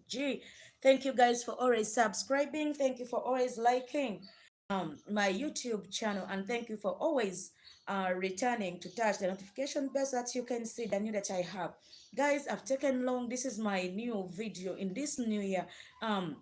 UG. Thank you guys for always subscribing. Thank you for always liking my YouTube channel, and thank you for always returning to touch the notification bell so that you can see the new that I have. Guys, I've taken long. This is my new video in this new year. Um,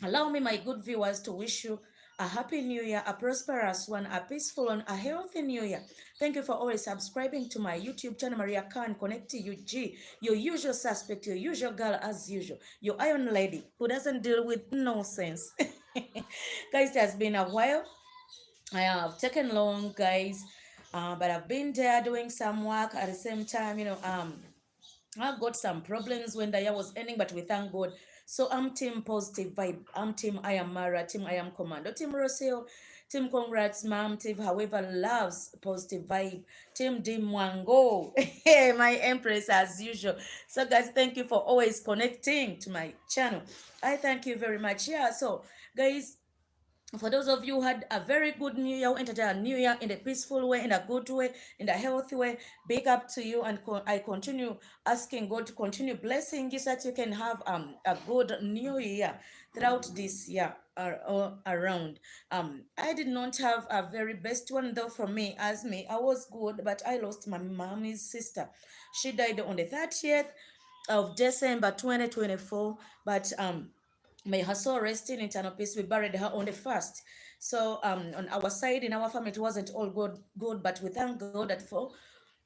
Allow me, my good viewers, to wish you a happy new year, a prosperous one, a peaceful one, a healthy new year. Thank you for always subscribing to my YouTube channel, Maria Khan, Connect to UG, your usual suspect, your usual girl as usual, your iron lady who doesn't deal with nonsense. Guys, it has been a while. I have taken long, guys, but I've been there doing some work at the same time. I got some problems when the year was ending, but we thank God. So I'm team positive vibe. I'm team I am Mara, team I am commando, team Rocio, team congrats, mom, team however loves positive vibe, team D Mwango. Hey, my empress as usual. So guys, thank you for always connecting to my channel. I thank you very much. Yeah, so guys, for those of you who had a very good new year, who entered a new year in a peaceful way, in a good way, in a healthy way, big up to you. And I continue asking God to continue blessing you so that you can have a good new year throughout this year around. I did not have a very best one though. For me, as me, I was good, but I lost my mommy's sister. She died on the 30th of December 2024. But may her soul rest in eternal peace. We buried her on the first. So on our side, in our family, it wasn't all good, but we thank God that for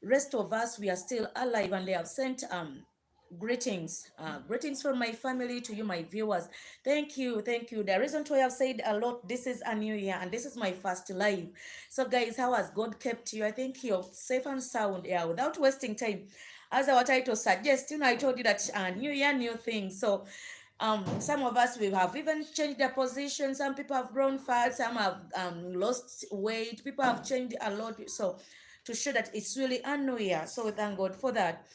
rest of us, we are still alive, and they have sent greetings from my family to you, my viewers. Thank you. The reason why I've said a lot, this is a new year, and this is my first live. So guys, how has God kept you? I think you're safe and sound. Yeah, without wasting time, as our title suggests, I told you that new year, new things. So some of us, we have even changed their position. Some people have grown fat, some have lost weight. People have changed a lot, so to show that it's really a new year. So we thank God for that.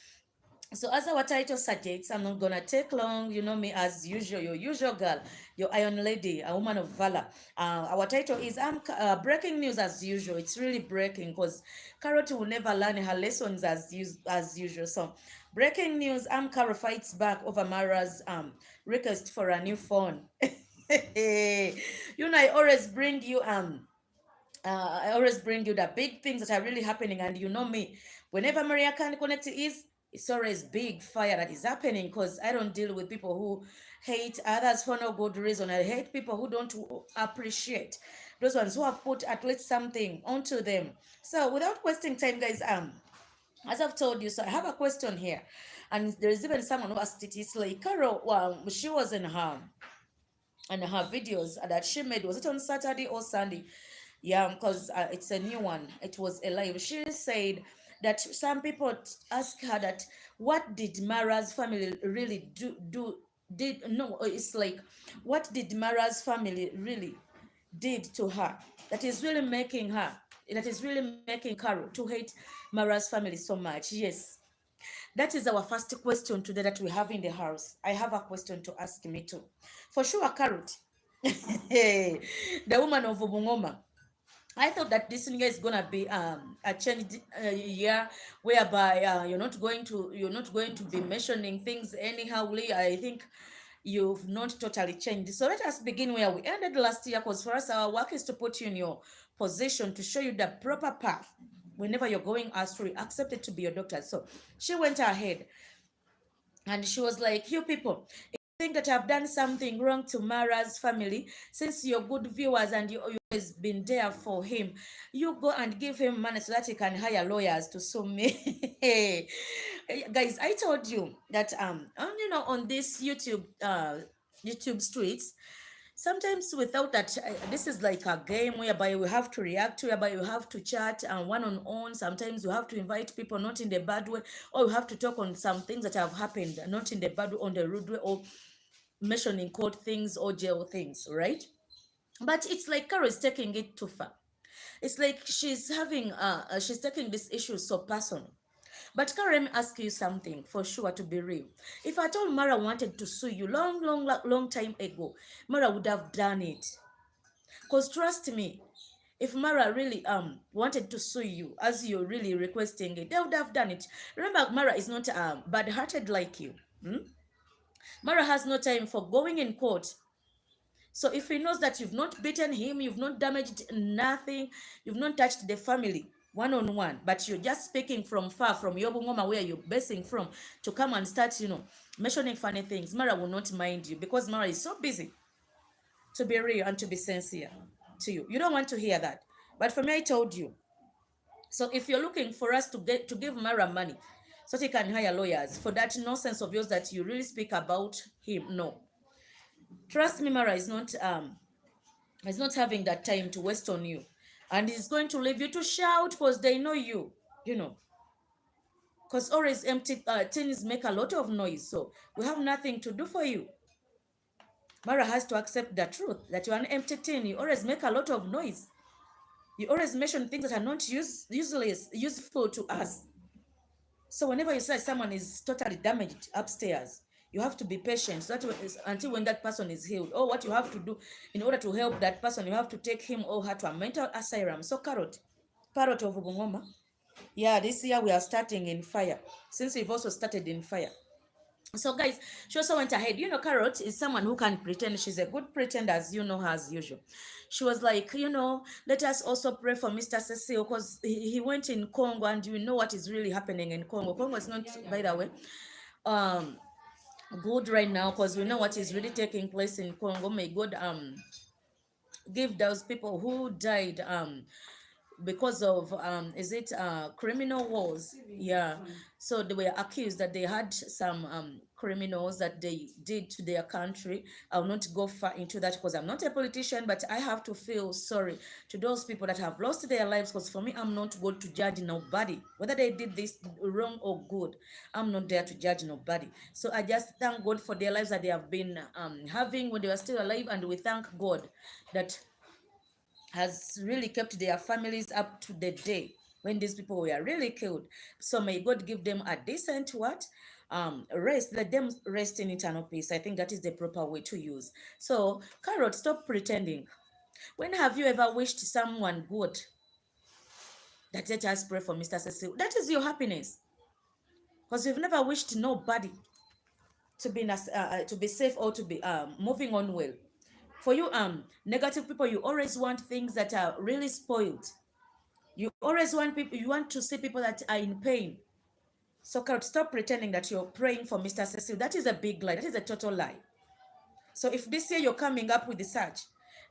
So as our title suggests, I'm not gonna take long. You know me as usual, your usual girl, your iron lady, a woman of valor. Our title is breaking news as usual. It's really breaking because Carrot will never learn her lessons as usual. So breaking news: Am Qarol fights back over Mara's request for a new phone. I always bring you I always bring you the big things that are really happening, and you know me. Whenever Maria can connect is, it's always big fire that is happening because I don't deal with people who hate others for no good reason. I hate people who don't appreciate those ones who have put at least something onto them. So without wasting time, guys, as I've told you, so I have a question here, and there's even someone who asked it. It's like Carol, she was in her and her videos that she made, was it on Saturday or Sunday? Yeah, because it's a new one. It was a live. She said that some people ask her that what did Mara's family really do did no, it's like what did Mara's family really did to her that is really making her, that is really making Carol to hate Mara's family so much. Yes, that is our first question today that we have in the house. I have a question to ask me too. For sure, Carrot, the woman of Bungoma. I thought that this year is gonna be a changed year whereby you're not going to be mentioning things anyhowly. I think you've not totally changed. So let us begin where we ended last year, because for us our work is to put you in your position to show you the proper path whenever you're going astray, accepted to be your doctor. So she went ahead and she was like, you people, if you think that I've done something wrong to Mara's family, since you're good viewers and you always been there for him, you go and give him money so that he can hire lawyers to sue me. Hey, guys, I told you that on this YouTube streets, sometimes without that, this is like a game whereby we have to react, whereby we have to chat and one on one. Sometimes you have to invite people, not in the bad way, or you have to talk on some things that have happened, not in the bad way, on the rude way, or mentioning court things or jail things, right? But it's like Carol is taking it too far. It's like she's taking this issue so personal. But Carol, let me ask you something for sure, to be real. If I told Mara wanted to sue you long time ago, Mara would have done it. Because trust me, if Mara really wanted to sue you as you're really requesting it, they would have done it. Remember, Mara is not bad-hearted like you. Hmm? Mara has no time for going in court. So if he knows that you've not beaten him, you've not damaged nothing, you've not touched the family one on one, but you're just speaking from far, from Yobungoma, where you're basing from, to come and start, mentioning funny things, Mara will not mind you, because Mara is so busy to be real and to be sincere to you. You don't want to hear that. But for me, I told you. So if you're looking for us to give Mara money so that he can hire lawyers for that nonsense of yours that you really speak about him, no. Trust me, Mara is not having that time to waste on you. And he's going to leave you to shout because they know you, you know. Because always empty tins make a lot of noise. So we have nothing to do for you. Mara has to accept the truth that you're an empty tin. You always make a lot of noise. You always mention things that are not useless, useful to us. So whenever you say someone is totally damaged upstairs, you have to be patient so that until when that person is healed. Or what you have to do in order to help that person, you have to take him or her to a mental asylum. So Parrot of Bungoma. Yeah, this year we are starting in fire, since we've also started in fire. So guys, she also went ahead. Carrot is someone who can pretend. She's a good pretender, as you know her, as usual. She was like, let us also pray for Mr. Cecile, because he went in Congo, and you know what is really happening in Congo. Congo is not, by the way, um good right now, because we know what is really taking place in Congo. May God give those people who died because of is it criminal wars. Yeah, so they were accused that they had some criminals that they did to their country. I'll not go far into that because I'm not a politician, but I have to feel sorry to those people that have lost their lives, because for me, I'm not going to judge nobody whether they did this wrong or good. I'm not there to judge nobody. So I just thank God for their lives that they have been having when they were still alive, and we thank God that has really kept their families up to the day when these people were really killed. So may God give them a decent what? Rest. Let them rest in eternal peace. I think that is the proper way to use. So, Carrot, stop pretending. When have you ever wished someone good? That let us pray for Mr. Cecil. That is your happiness. Because you've never wished nobody to be safe or to be moving on well. For you, negative people, you always want things that are really spoiled. You always want people, you want to see people that are in pain. So Carrot, stop pretending that you're praying for Mr. Cecil. That is a big lie. That is a total lie. So if this year you're coming up with the such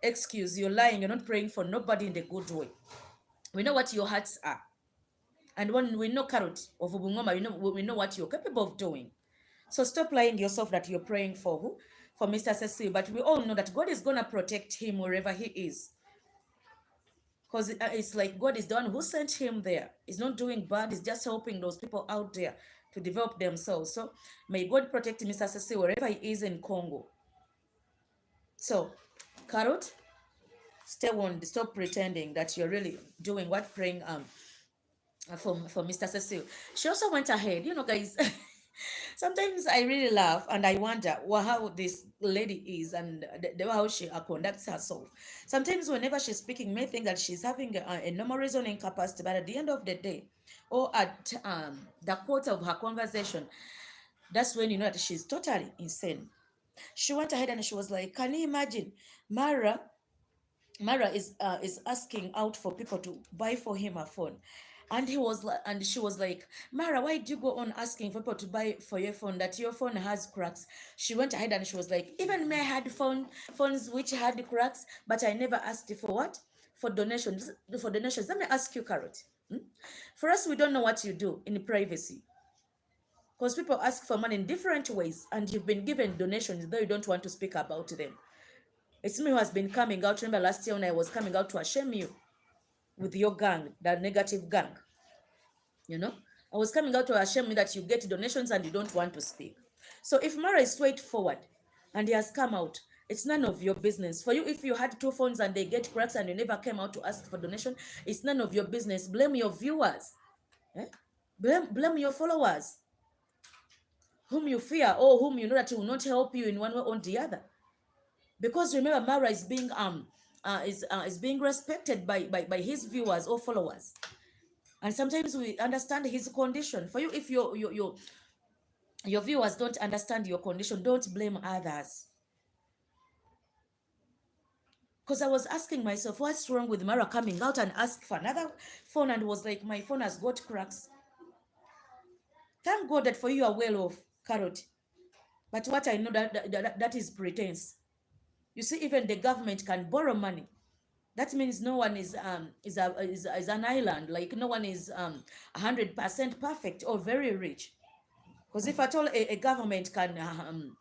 excuse, you're lying, you're not praying for nobody in the good way. We know what your hearts are. And when we know Carrot of Ubungoma, we know what you're capable of doing. So stop lying yourself that you're praying for who? For Mr. Cecil. But we all know that God is going to protect him wherever he is. Because it's like God is the one who sent him there. He's not doing bad. He's just helping those people out there to develop themselves. So may God protect Mr. Sese wherever he is in Congo. So, Carrot, stay on. Stop pretending that you're really doing what, praying for Mr. Cecile. She also went ahead, guys. Sometimes I really laugh and I wonder how this lady is, and how she conducts herself. Sometimes whenever she's speaking, you may think that she's having a normal reasoning capacity, but at the end of the day, or at the quarter of her conversation, that's when you know that she's totally insane. She went ahead and she was like, can you imagine Mara is asking out for people to buy for him a phone. And she was like, Mara, why do you go on asking for people to buy for your phone that your phone has cracks? She went ahead and she was like, even me, I had phones which had cracks, but I never asked for what? For donations. For donations. Let me ask you, Carrot. For us, we don't know what you do in privacy. Because people ask for money in different ways, and you've been given donations, though you don't want to speak about them. It's me who has been coming out. Remember last year when I was coming out to shame you with your gang, that negative gang, I was coming out to shame you that you get donations and you don't want to speak. So if Mara is straightforward and he has come out, it's none of your business. For you, if you had two phones and they get cracks and you never came out to ask for donation, it's none of your business. Blame your viewers. Eh? Blame your followers, whom you fear or whom you know that will not help you in one way or the other. Because remember, Mara is being respected by his viewers or followers, and sometimes we understand his condition. For you, if your viewers don't understand your condition, don't blame others. Because I was asking myself, what's wrong with Mara coming out and ask for another phone, and was like, my phone has got cracks. Thank God that for you are well off, Carrot. But what I know that is pretense. You see, even the government can borrow money. That means no one is an island. Like no one is 100% perfect or very rich. Because if at all a government can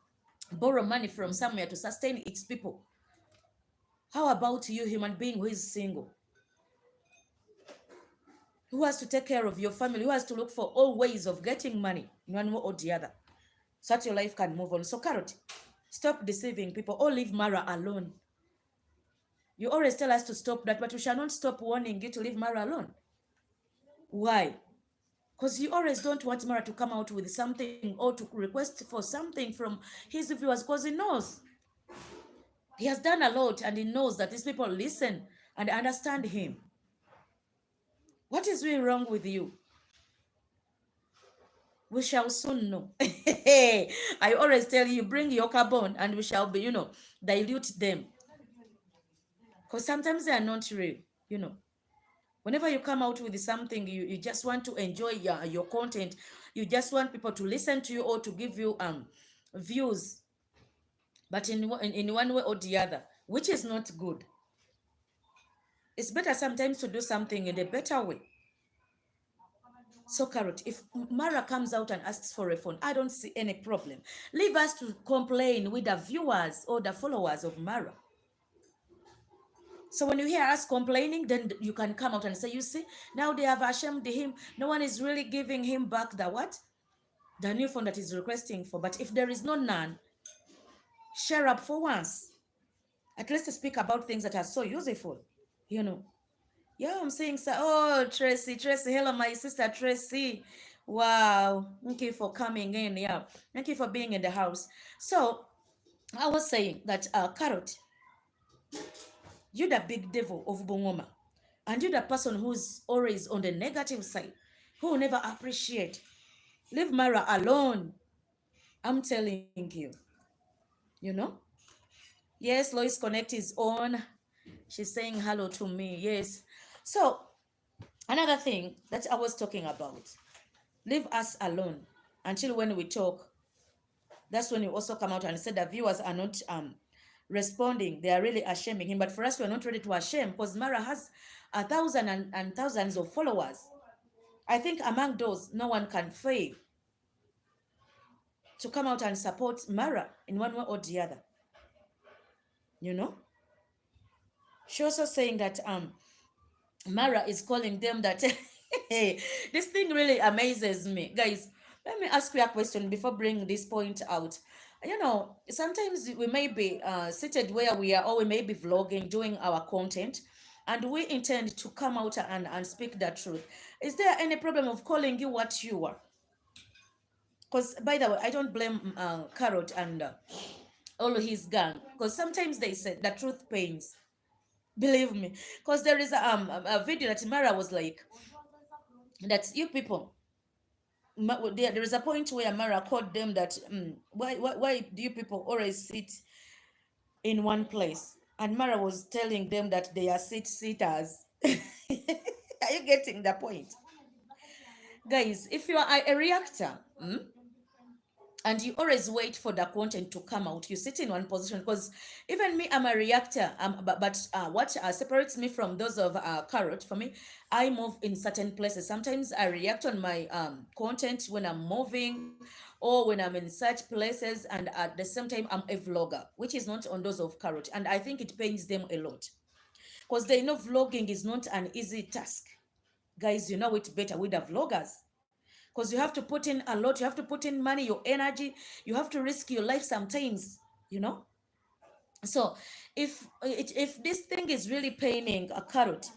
borrow money from somewhere to sustain its people, how about you, human being who is single, who has to take care of your family, who has to look for all ways of getting money in one way or the other, so that your life can move on? So, Carrot, stop deceiving people or leave Mara alone. You always tell us to stop that, but we shall not stop warning you to leave Mara alone. Why? Because you always don't want Mara to come out with something or to request for something from his viewers, because he knows he has done a lot and he knows that these people listen and understand him. What is really wrong with you? We shall soon know. I always tell you, bring your carbon and we shall be, dilute them. Because sometimes they are not real, you know. Whenever you come out with something, you just want to enjoy your content. You just want people to listen to you or to give you views, but in one way or the other, which is not good. It's better sometimes to do something in a better way. So, Carrot, if Mara comes out and asks for a phone, I don't see any problem. Leave us to complain with the viewers or the followers of Mara. So when you hear us complaining, then you can come out and say, you see, now they have ashamed him. No one is really giving him back the what? The new phone that he's requesting for. But if there is no none, share up for once. At least speak about things that are so useful, you know. Yeah, I'm saying so. Oh, Tracy, hello, my sister Tracy. Wow, thank you for coming in. Yeah, thank you for being in the house. So I was saying that Carrot, you're the big devil of Bongoma, and you're the person who's always on the negative side, who will never appreciate. Leave Mara alone. I'm telling you, you know. Yes, Lois Connect is on. She's saying hello to me. Yes. So another thing that I was talking about, leave us alone until when we talk. That's when you also come out and say the viewers are not responding. They are really ashaming him. But for us, we're not ready to ashame, because Mara has and thousands of followers. I think among those, no one can fail to come out and support Mara in one way or the other. You know? She also saying that Mara is calling them that this thing really amazes me. Guys, let me ask you a question before bringing this point out. You know, sometimes we may be seated where we are, or we may be vlogging, doing our content, and we intend to come out and speak the truth. Is there any problem of calling you what you are? Because, by the way, I don't blame Carrot and all his gang, because sometimes they said the truth pains. Believe me, because there is a video that Mara was like, that you people, there is a point where Mara called them that why do you people always sit in one place? And Mara was telling them that they are sitters. Are you getting the point? Guys, if you are a reactor, and you always wait for the content to come out, you sit in one position, because even me, I'm a reactor, but what separates me from those of Carrot, for me, I move in certain places. Sometimes I react on my content when I'm moving or when I'm in such places, and at the same time I'm a vlogger, which is not on those of Carrot, and I think it pains them a lot, because they know vlogging is not an easy task. Guys, you know it better with the vloggers, because you have to put in a lot. You have to put in money, your energy. You have to risk your life sometimes, you know. So if this thing is really paining a Carrot,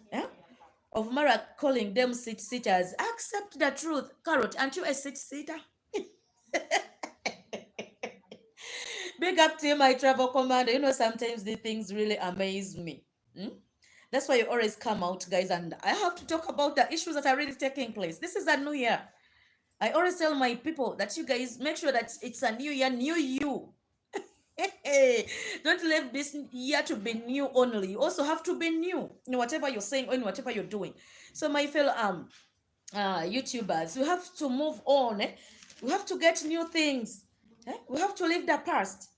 of Mara calling them sitters, accept the truth. Carrot, aren't you a sitter? Big up to you, my travel commander. You know, sometimes the things really amaze me. That's why you always come out, guys, and I have to talk about the issues that are really taking place. This is a new year. I always tell my people that you guys make sure that it's a new year, new you. Hey, don't leave this year to be new only. You also have to be new in whatever you're saying or in whatever you're doing. So my fellow YouTubers, we have to move on. We have to get new things. We have to leave the past.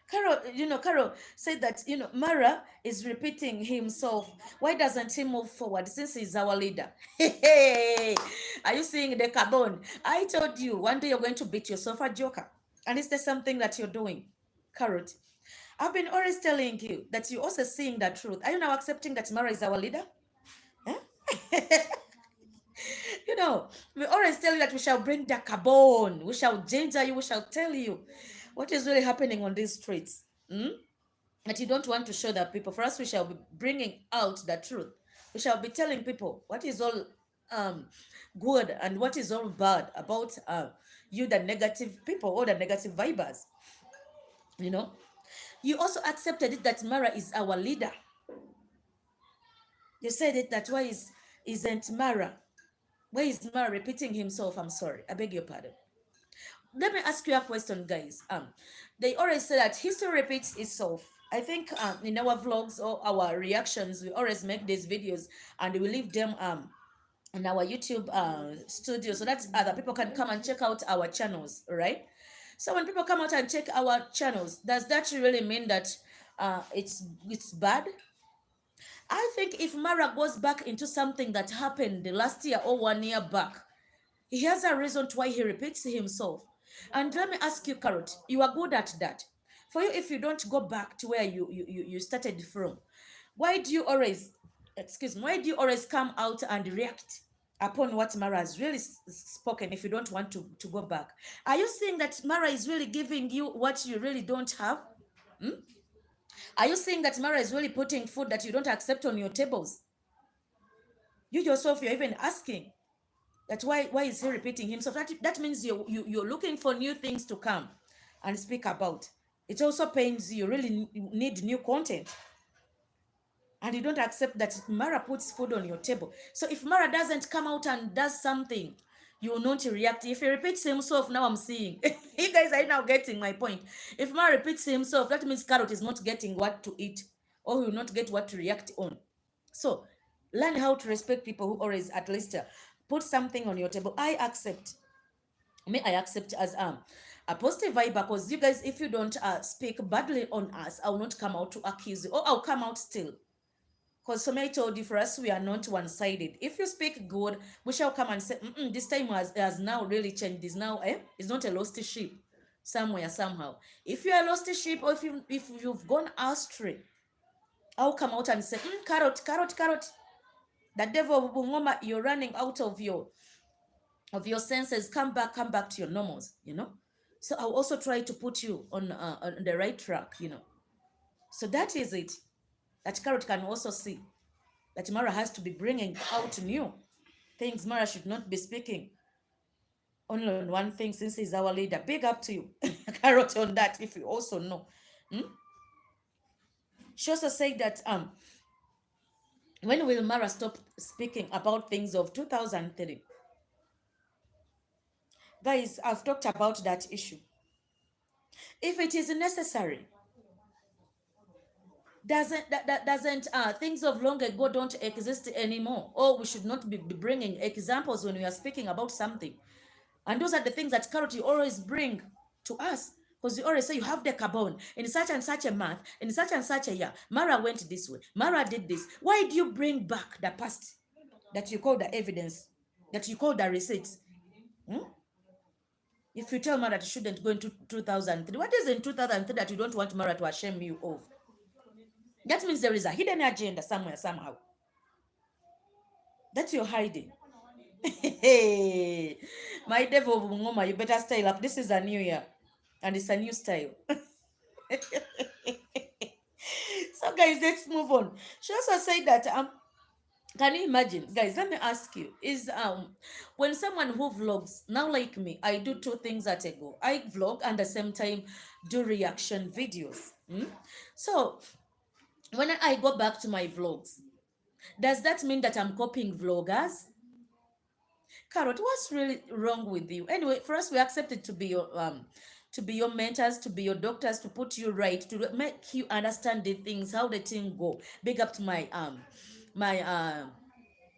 Carol said that Mara is repeating himself. Why doesn't he move forward since he's our leader? Hey, are you seeing the carbon? I told you one day you're going to beat yourself a joker, and is there something that you're doing, Carrot? I've been always telling you that you're also seeing the truth. Are you now accepting that Mara is our leader? Eh? We always tell you that we shall bring the carbon, we shall ginger you, we shall tell you what is really happening on these streets. That you don't want to show the people. For us, we shall be bringing out the truth. We shall be telling people what is all good and what is all bad about you, the negative people or the negative vibers. You know, you also accepted it that Mara is our leader. You said it that why isn't Mara? Why is Mara repeating himself? I'm sorry, I beg your pardon. Let me ask you a question, guys. They always say that history repeats itself. I think in our vlogs or our reactions, we always make these videos and we leave them in our YouTube studio so that other people can come and check out our channels, right? So when people come out and check our channels, does that really mean that it's bad? I think if Mara goes back into something that happened the last year or 1 year back, he has a reason to why he repeats himself. And let me ask you, Carrot, you are good at that. For you, if you don't go back to where you started from, why do you always, excuse me, why do you always come out and react upon what Mara has really spoken if you don't want to go back? Are you saying that Mara is really giving you what you really don't have? Hmm? Are you saying that Mara is really putting food that you don't accept on your tables? You yourself, you're even asking. That's why is he repeating himself? That means you're looking for new things to come and speak about. It also pains you really need new content. And you don't accept that Mara puts food on your table. So if Mara doesn't come out and does something, you will not react. If he repeats himself, now I'm seeing. You guys are now getting my point. If Mara repeats himself, that means Carrot is not getting what to eat or he will not get what to react on. So learn how to respect people who always at least put something on your table. I accept. I accept as a positive vibe because you guys, if you don't speak badly on us, I will not come out to accuse you or I'll come out still. Because for me, I told you, for us, we are not one-sided. If you speak good, we shall come and say, this time has now really changed. This now, it's not a lost sheep somewhere, somehow. If you are a lost sheep or if you've gone astray, I'll come out and say, Carrot, Carrot, Carrot. The devil of Bungoma, you're running out of your senses. Come back to your normals, So I'll also try to put you on the right track, So that is it. That Carrot can also see that Mara has to be bringing out new things. Mara should not be speaking only on one thing since he's our leader. Big up to you, Carrot, on that, if you also know. She also said that when will Mara stop speaking about things of 2003? Guys, I've talked about that issue. If it is necessary, doesn't things of long ago don't exist anymore, or we should not be bringing examples when we are speaking about something. And those are the things that Carrot you always bring to us, because you always say you have the carbon in such and such a month, in such and such a year, Mara went this way, Mara did this. Why do you bring back the past that you call the evidence, that you call the receipts? If you tell Mara that you shouldn't go into 2003, what is in 2003 that you don't want Mara to shame you of? That means there is a hidden agenda somewhere, somehow, that you're hiding. Hey, my devil of Mungoma, you better style up. This is a new year, and it's a new style. So, guys, let's move on. She also said that can you imagine, guys? Let me ask you: is when someone who vlogs now, like me, I do two things at a go. I vlog and at the same time do reaction videos. So when I go back to my vlogs, does that mean that I'm copying vloggers? Carrot, what's really wrong with you? Anyway, for us, we accepted to be your mentors, to be your doctors, to put you right, to make you understand the things, how the thing go. Big up to my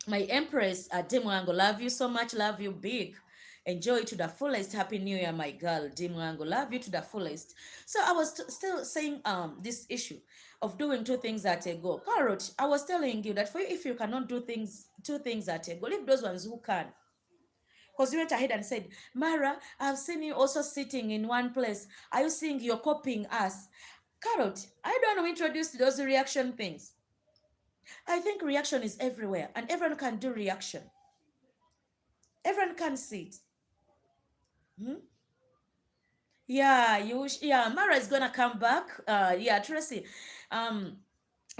my empress, Mwango. Love you so much, love you big. Enjoy to the fullest. Happy New Year, my girl, Mwango. Love you to the fullest. So I was still saying this issue of doing two things at a go. Carrot, I was telling you that for you, if you cannot do things two things at a go, leave those ones who can. Because you went ahead and said, Mara, I've seen you also sitting in one place. Are you seeing you're copying us? Carrot, I don't want to introduce those reaction things. I think reaction is everywhere and everyone can do reaction. Everyone can see it. Hmm? Yeah, yeah, Mara is gonna come back. Yeah, Tracy. Um,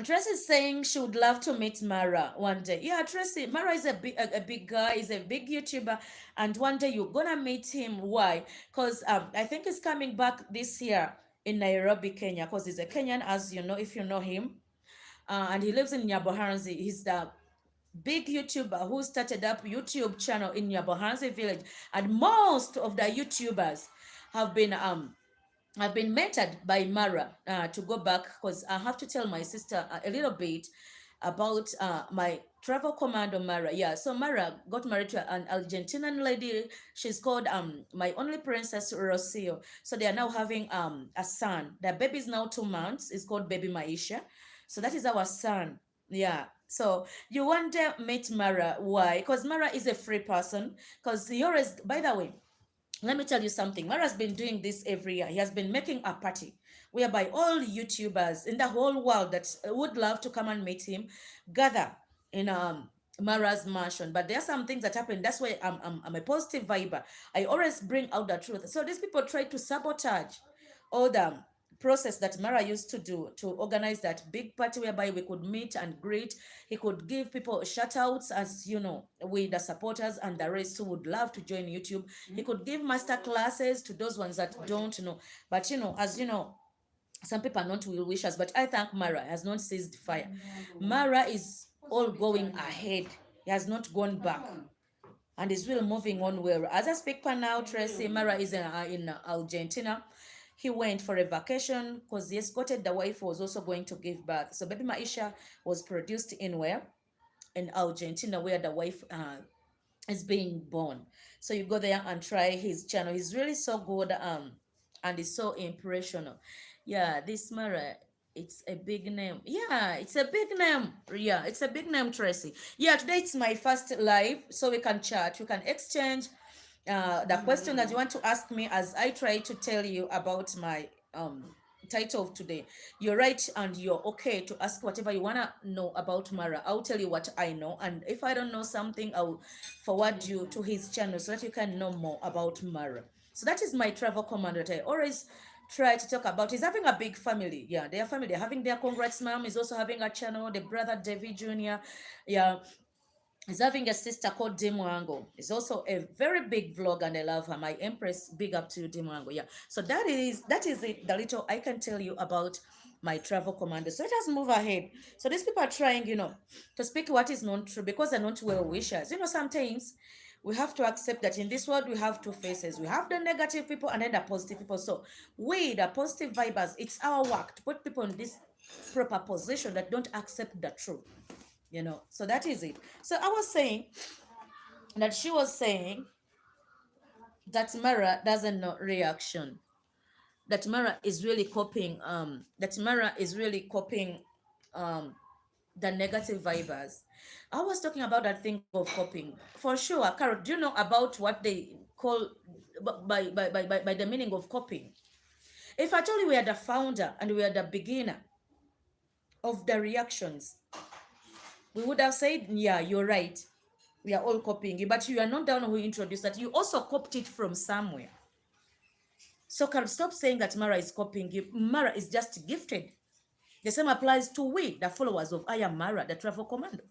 Tracy is saying she would love to meet Mara one day. Yeah, Tracy, Mara is a big guy, is a big YouTuber, and one day you're gonna meet him. Why? Because I think he's coming back this year in Nairobi, Kenya, because he's a Kenyan, as you know, if you know him. And he lives in Nyabohanzi. He's the big YouTuber who started up YouTube channel in Nyabohanzi village, and most of the YouTubers have been I've been mentored by Mara to go back because I have to tell my sister a little bit about my travel commando Mara. Yeah, so Mara got married to an Argentinian lady. She's called my only princess Rocio. So they are now having a son. The baby is now 2 months. It's called baby Maisha. So that is our son. Yeah. So you want to meet Mara. Why? Because Mara is a free person. Because he always, by the way, let me tell you something. Mara has been doing this every year. He has been making a party whereby all YouTubers in the whole world that would love to come and meet him gather in Mara's mansion. But there are some things that happen. That's why I'm a positive viber. I always bring out the truth. So these people try to sabotage all the process that Mara used to do to organize that big party whereby we could meet and greet. He could give people shout outs, as you know, with the supporters and the rest who would love to join YouTube. He could give master classes to those ones that don't know. But you know, as you know, some people are not will wishers, but I thank Mara has not ceased fire. Mara is all going ahead. He has not gone back and is really moving on well. As I speak for now, Tracy Mara is in Argentina. He went for a vacation because he escorted the wife who was also going to give birth. So baby Maisha was produced in where? In Argentina, where the wife is being born. So you go there and try his channel. He's really so good and is so impressional. Yeah, this Mara, it's a big name. Yeah, it's a big name. Yeah, it's a big name, Tracy. Yeah, today it's my first live, so we can chat, we can exchange the question that you want to ask me as I try to tell you about my title of today. You're right, and you're okay to ask whatever you want to know about Mara. I'll tell you what I know, and if I don't know something, I'll forward you to his channel so that you can know more about Mara. So that is my travel command that I always try to talk about. He's having a big family. Yeah, their family, they're having their congrats mom is also having a channel, the brother David Jr. Yeah, is having a sister called Mwango. Is also a very big vlog and I love her. My empress, big up to Mwango. Yeah. So that is it. The little I can tell you about my travel commander. So let us move ahead. So these people are trying, you know, to speak what is not true because they're not well wishers. You know, sometimes we have to accept that in this world we have two faces. We have the negative people and then the positive people. So we, the positive vibers, it's our work to put people in this proper position that don't accept the truth, you know. So that is it. So I was saying that she was saying that Mara doesn't know reaction, that Mara is really copying um the negative vibers. I was talking about that thing of copying for sure. Carol, do you know about what they call by the meaning of copying? If I told you we are the founder and we are the beginner of the reactions, we would have said, yeah, you're right. We are all copying you, but you are not the one who introduced that. You also copied it from somewhere. So can stop saying that Mara is copying you. Mara is just gifted. The same applies to we, the followers of I Am Mara, the travel commando.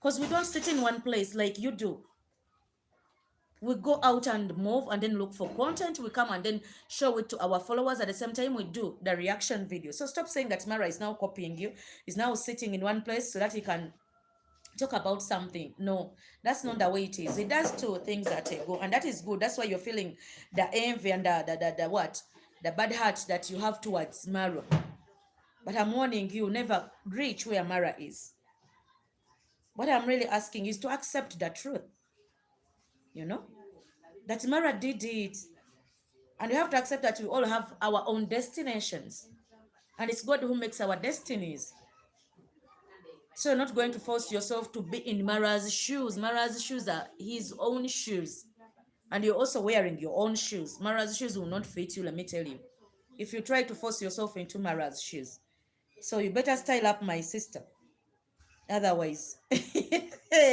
Because we don't sit in one place like you do. We go out and move and then look for content. We come and then show it to our followers. At the same time, we do the reaction video. So stop saying that Mara is now copying you, is now sitting in one place so that he can talk about something. No, that's not the way it is. It does two things that go, and that is good. That's why you're feeling the envy and the what, the bad heart that you have towards Marwa. But I'm warning you, never reach where Mara is. What I'm really asking is to accept the truth, you know, that Mara did it. And you have to accept that we all have our own destinations. And it's God who makes our destinies. So you're not going to force yourself to be in Mara's shoes. Mara's shoes are his own shoes. And you're also wearing your own shoes. Mara's shoes will not fit you, let me tell you. If you try to force yourself into Mara's shoes. So you better style up, my sister. Otherwise,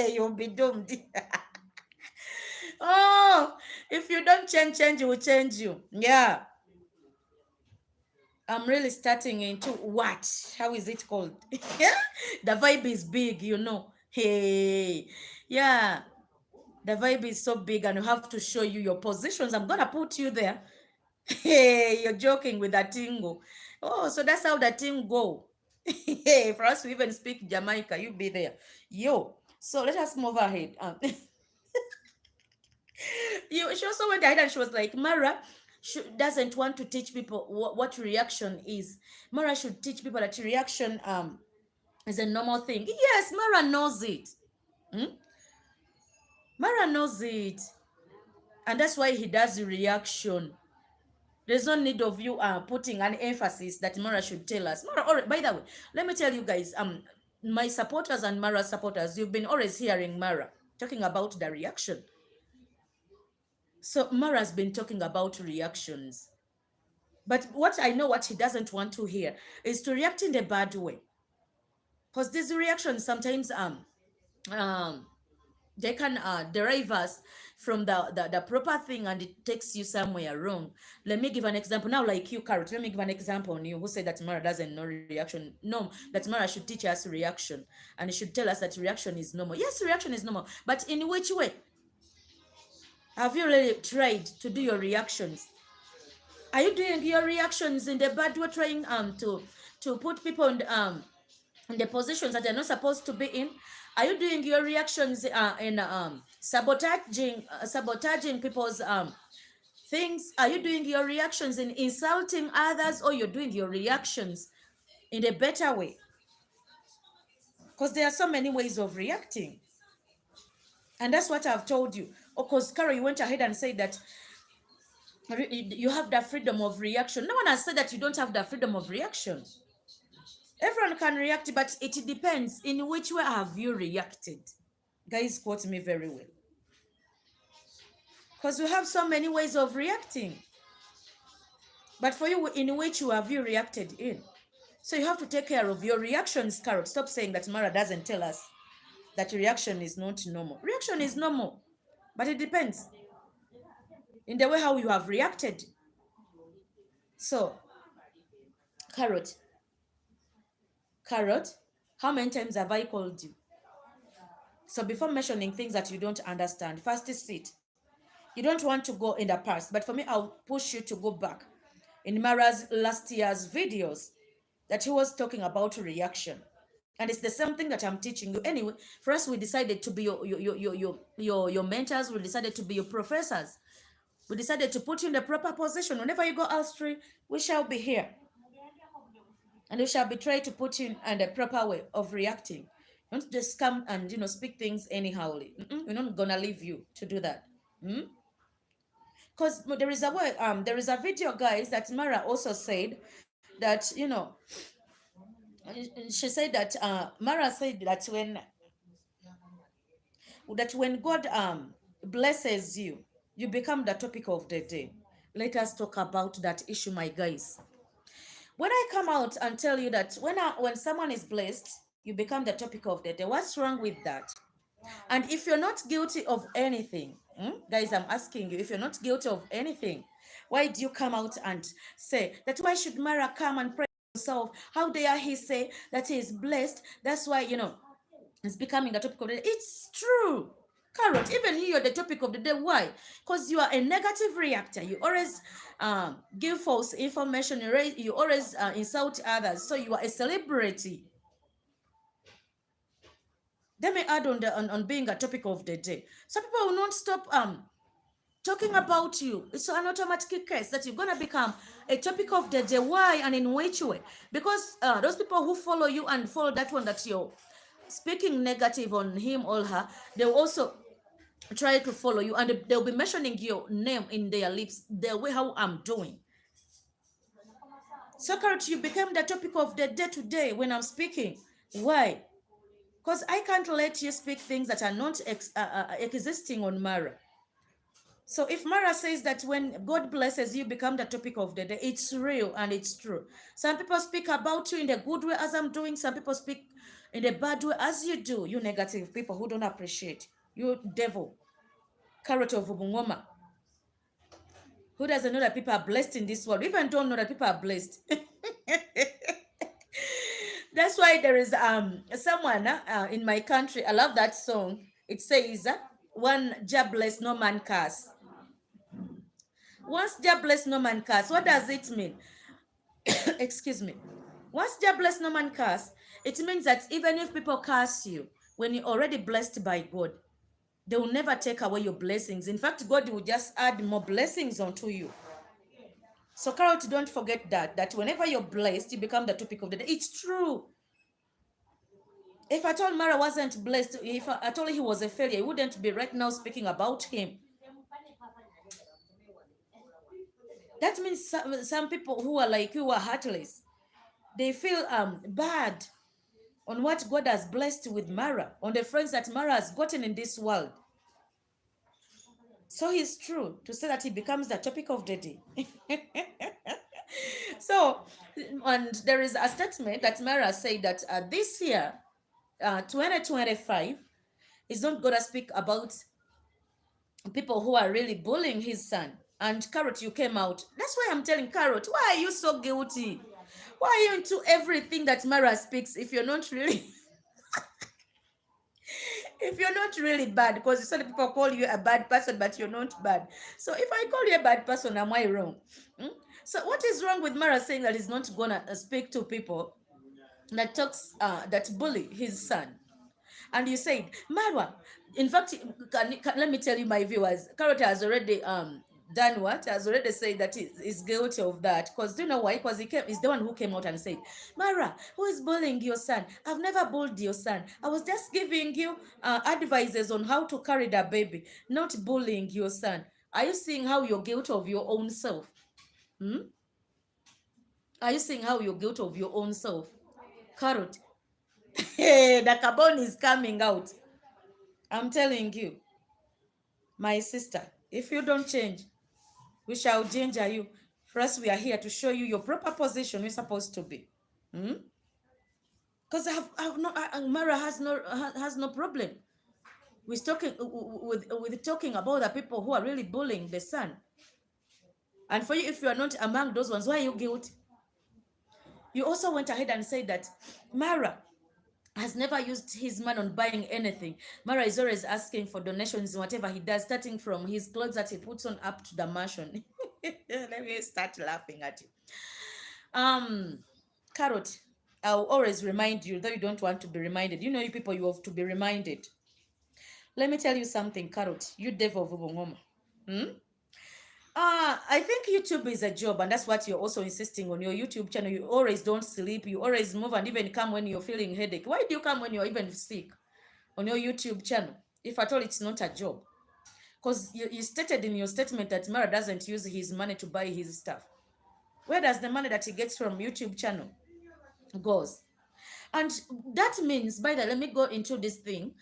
you'll be doomed. Oh, if you don't change, change will change you. Yeah. I'm really starting into what? How is it called? The vibe is big, you know. Hey, yeah. The vibe is so big, and you have to show you your positions. I'm gonna put you there. Hey, you're joking with that tingo. Oh, so that's how the thing go. Hey, for us to even speak Jamaica, you be there. Yo. So let us move ahead. She also went ahead and she was like, Mara doesn't want to teach people what reaction is. Mara should teach people that reaction is a normal thing. Yes, Mara knows it. Hmm? Mara knows it. And that's why he does the reaction. There's no need of you putting an emphasis that Mara should tell us. Mara, by the way, let me tell you guys, my supporters and Mara supporters, you've been always hearing Mara talking about the reaction. So Mara's been talking about reactions. But what I know what he doesn't want to hear is to react in a bad way. Because these reactions sometimes um they can derive us from the proper thing, and it takes you somewhere wrong. Let me give an example. Now, like you, Carrot, let me give an example on you who said that Mara doesn't know reaction. No, that Mara should teach us reaction, and he should tell us that reaction is normal. Yes, reaction is normal, but in which way? Have you really tried to do your reactions? Are you doing your reactions in the bad way, trying to put people in the positions that they're not supposed to be in? Are you doing your reactions in sabotaging people's things? Are you doing your reactions in insulting others, or you're doing your reactions in a better way? Because there are so many ways of reacting. And that's what I've told you. Of course, Carol, you went ahead and said that you have the freedom of reaction. No one has said that you don't have the freedom of reaction. Everyone can react, but it depends in which way have you reacted. Guys, quote me very well. Because we have so many ways of reacting. But for you, in which you have you reacted in? So you have to take care of your reactions, Carrot. Stop saying that Mara doesn't tell us that reaction is not normal. Reaction is normal, but it depends in the way how you have reacted. So, Carrot, Carrot, how many times have I called you? So before mentioning things that you don't understand, first sit. You don't want to go in the past, but for me, I'll push you to go back in Mara's last year's videos that he was talking about reaction. And it's the same thing that I'm teaching you. Anyway, for us, we decided to be your mentors. We decided to be your professors. We decided to put you in the proper position. Whenever you go astray, we shall be here. And we shall be trying to put you in the proper way of reacting. Don't just come and speak things anyhowly. We're not gonna leave you to do that. Because there is a video, guys, that Mara also said that she said that Mara said that when God blesses you, you become the topic of the day. Let us talk about that issue, my guys. When I come out and tell you that when someone is blessed, you become the topic of the day, what's wrong with that? And if you're not guilty of anything, guys, I'm asking you, if you're not guilty of anything, why do you come out and say that why should Mara come and pray himself? How dare he say that he is blessed? That's why, it's becoming a topic of the day. It's true. Carrot, even you're the topic of the day. Why? Because you are a negative reactor. You always give false information. You always insult others. So you are a celebrity. They may add on on being a topic of the day. Some people will not stop talking about you. It's an automatic case that you're gonna become a topic of the day. Why and in which way? Because those people who follow you and follow that one that you're speaking negative on him or her, they'll also try to follow you, and they'll be mentioning your name in their lips the way how I'm doing. So Carrot, you became the topic of the day today when I'm speaking. Why? Because I can't let you speak things that are not existing on Mara. So if Mara says that when God blesses you, become the topic of the day, it's real and it's true. Some people speak about you in the good way as I'm doing. Some people speak in the bad way as you do. You negative people who don't appreciate. You devil. Carrot of Ubungoma. Who doesn't know that people are blessed in this world? Even don't know that people are blessed. That's why there is someone in my country. I love that song. It says, "One Jah bless, no man curse." Once Jah bless, no man curse. What does it mean? Excuse me. Once Jah bless, no man curse. It means that even if people curse you, when you're already blessed by God, they will never take away your blessings. In fact, God will just add more blessings onto you. So, Carol, don't forget that whenever you're blessed, you become the topic of the day. It's true. If I told Mara wasn't blessed, if I told he was a failure, he wouldn't be right now speaking about him. That means some people who are like you are heartless. They feel bad on what God has blessed with Mara, on the friends that Mara has gotten in this world. So it's true to say that he becomes the topic of the day. So, and there is a statement that Mara said that this year, 2025, is not going to speak about people who are really bullying his son. And Carrot, you came out. That's why I'm telling Carrot, why are you so guilty? Why are you into everything that Mara speaks if you're not really if you're not really bad? Because you saw the people call you a bad person, but you're not bad. So if I call you a bad person, am I wrong? Hmm? So what is wrong with Mara saying that he's not gonna speak to people that talks that bully his son? And you said, Marwa, in fact, let me tell you, my viewers, Carrot has already done what? Has already said that he's guilty of that. Because do you know why? Because he's the one who came out and said, Mara, who is bullying your son? I've never bullied your son. I was just giving you advices on how to carry the baby, not bullying your son. Are you seeing how you're guilty of your own self? Hmm? Are you seeing how you're guilty of your own self? Carrot. Hey, the carbon is coming out. I'm telling you, my sister, if you don't change, we shall ginger you. First, we are here to show you your proper position you're supposed to be. Because I've no, Mara has no problem with talking with talking about the people who are really bullying the son. And for you, if you are not among those ones, why are you guilty? You also went ahead and said that Mara has never used his man on buying anything. Mara is always asking for donations in whatever he does, starting from his clothes that he puts on up to the mansion. Let me start laughing at you. Carrot, I'll always remind you, though you don't want to be reminded. You know, you people, you have to be reminded. Let me tell you something, Carrot, you devil of Ubungoma. I think YouTube is a job, and that's what you're also insisting on your YouTube channel. You always don't sleep, you always move, and even come when you're feeling headache. Why do you come when you're even sick on your YouTube channel? If at all it's not a job. Because you stated in your statement that Mara doesn't use his money to buy his stuff. Where does the money that he gets from YouTube channel goes? And that means, by the let me go into this thing.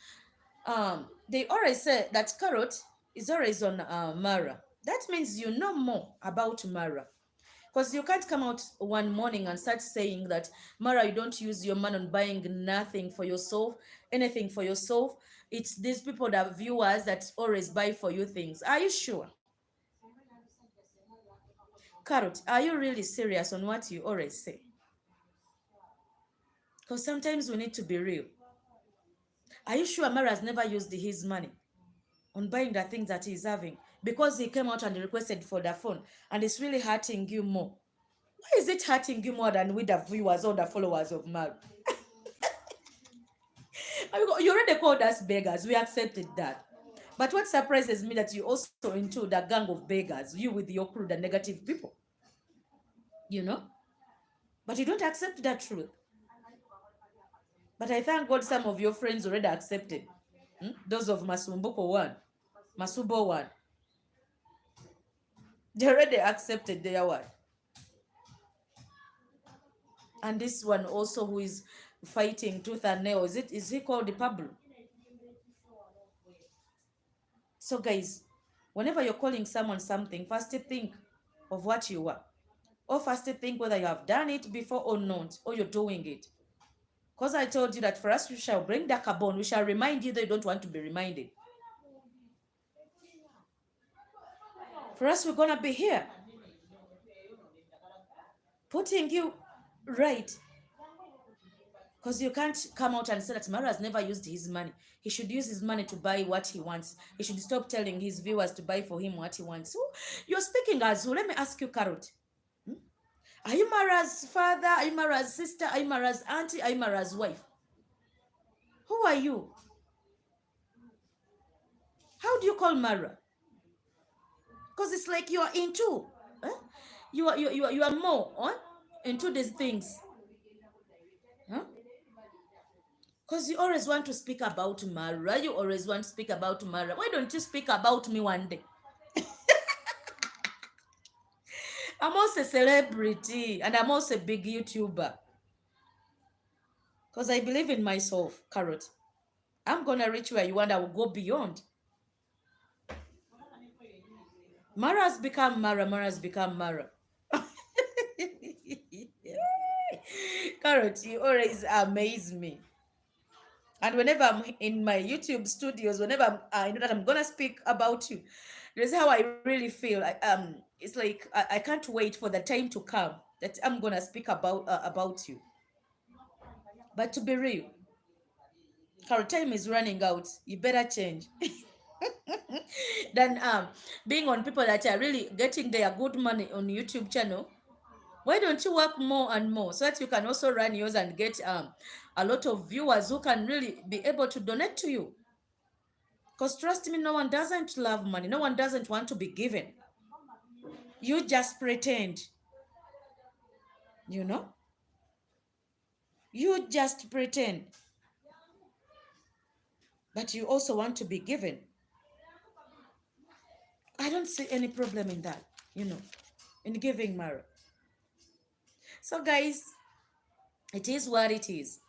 They always say that Carrot is always on Mara. That means you know more about Mara. Because you can't come out one morning and start saying that, Mara, you don't use your money on buying nothing for yourself, anything for yourself. It's these people that viewers that always buy for you things. Are you sure? Carrot, are you really serious on what you always say? Because sometimes we need to be real. Are you sure Mara has never used his money on buying the things that he's having? Because he came out and requested for the phone, and it's really hurting you more. Why is it hurting you more than with the viewers or the followers of Mara? You already called us beggars. We accepted that. But what surprises me that you also into the gang of beggars, you with your crew, the negative people, you know? But you don't accept that truth. But I thank God some of your friends already accepted. Those of Masumbuko one, Masubo one, they already accepted their one. And this one also who is fighting tooth and nail, is he called the Pablo? So guys, whenever you're calling someone something, first think of what you are. Or first think whether you have done it before or not, or you're doing it. Because I told you that for us, we shall bring the carbon, we shall remind you that you don't want to be reminded. For us, we're going to be here, putting you right. Because you can't come out and say that Mara has never used his money. He should use his money to buy what he wants. He should stop telling his viewers to buy for him what he wants. So you're speaking as who? Let me ask you, Carrot. Are you Mara's father? Are you Mara's sister? Are you Mara's auntie? Are you Mara's wife? Who are you? How do you call Mara? Because it's like you are into. Huh? You are more into these things. Huh? Because you always want to speak about Mara. You always want to speak about Mara. Why don't you speak about me one day? I'm also a celebrity and I'm also a big YouTuber. Because I believe in myself, Carrot. I'm going to reach where you want. I will go beyond. Mara has become Mara. Mara has become Mara. Carrot, you always amaze me. And whenever I'm in my YouTube studios, whenever I know that I'm gonna speak about you, this is how I really feel. It's like I can't wait for the time to come that I'm gonna speak about you. But to be real, our time is running out. You better change. Than being on people that are really getting their good money on YouTube channel. Why don't you work more and more so that you can also run yours and get a lot of viewers who can really be able to donate to you? Because trust me, no one doesn't love money. No one doesn't want to be given. You just pretend, you know? You just pretend. But you also want to be given. I don't see any problem in that, in giving Mara. So guys, it is what it is.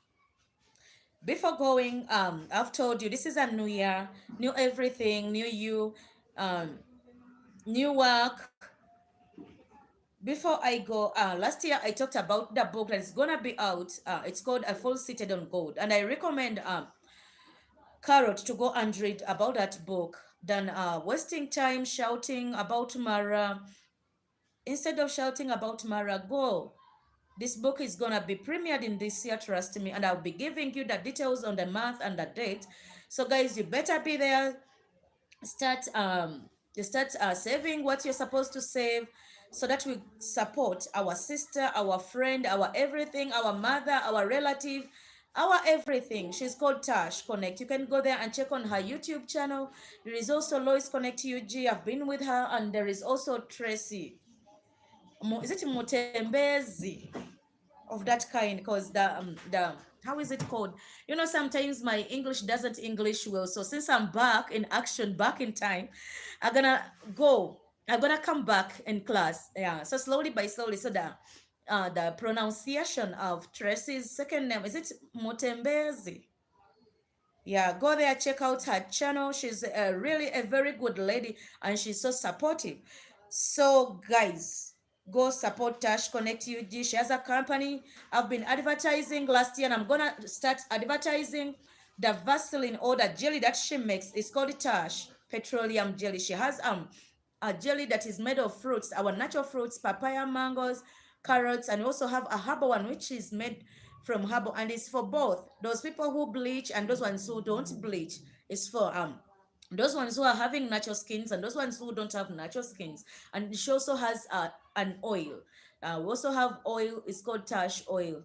Before going, I've told you this is a new year, new everything, new you, new work. Before I go, last year I talked about the book that is gonna be out. It's called A Fool Seated on Gold, and I recommend Carrot to go and read about that book than wasting time shouting about Mara. Instead of shouting about Mara, go. This book is gonna be premiered in this year, trust me, and I'll be giving you the details on the month and the date. So guys, you better be there. Start you start saving what you're supposed to save so that we support our sister, our friend, our everything, our mother, our relative, our everything. She's called Tash Connect. You can go there and check on her YouTube channel. There is also Lois Connect UG. I've been with her, and there is also Tracy. Is it Mutembezi? Of that kind, because the how is it called, sometimes my English doesn't English well. So since I'm back in action, back in time, I'm gonna come back in class. Yeah, so slowly by slowly. So the pronunciation of Tracy's second name, is it Motembezi? Yeah, go there, check out her channel. She's really a very good lady, and she's so supportive. So guys, go support Tash Connect UG. She has a company. I've been advertising last year, and I'm gonna start advertising the Vaseline or the jelly that she makes. It's called Tash Petroleum Jelly. She has a jelly that is made of fruits, our natural fruits, papaya, mangoes, carrots, and we also have a herbal one which is made from herbal, and it's for both those people who bleach and those ones who don't bleach. It's for those ones who are having natural skins and those ones who don't have natural skins. And she also has an oil. We also have oil. It's called Tash oil.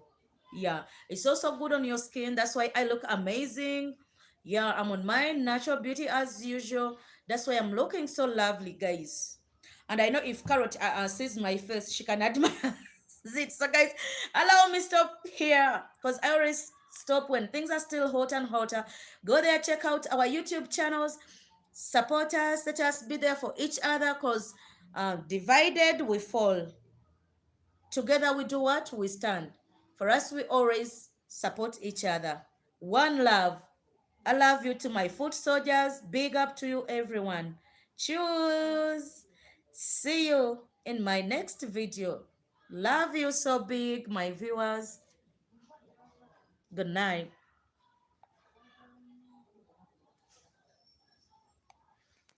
Yeah, it's also good on your skin. That's why I look amazing. Yeah, I'm on my natural beauty as usual. That's why I'm looking so lovely, guys. And I know if Carrot sees my face, she can admire it. So, guys, allow me stop here because I always stop when things are still hot and hotter. Go there, check out our YouTube channels, support us, let us be there for each other because divided we fall. Together we do what? We stand. For us, we always support each other. One love. I love you to my foot soldiers. Big up to you, everyone. Choose. See you in my next video. Love you so big, my viewers. Good night.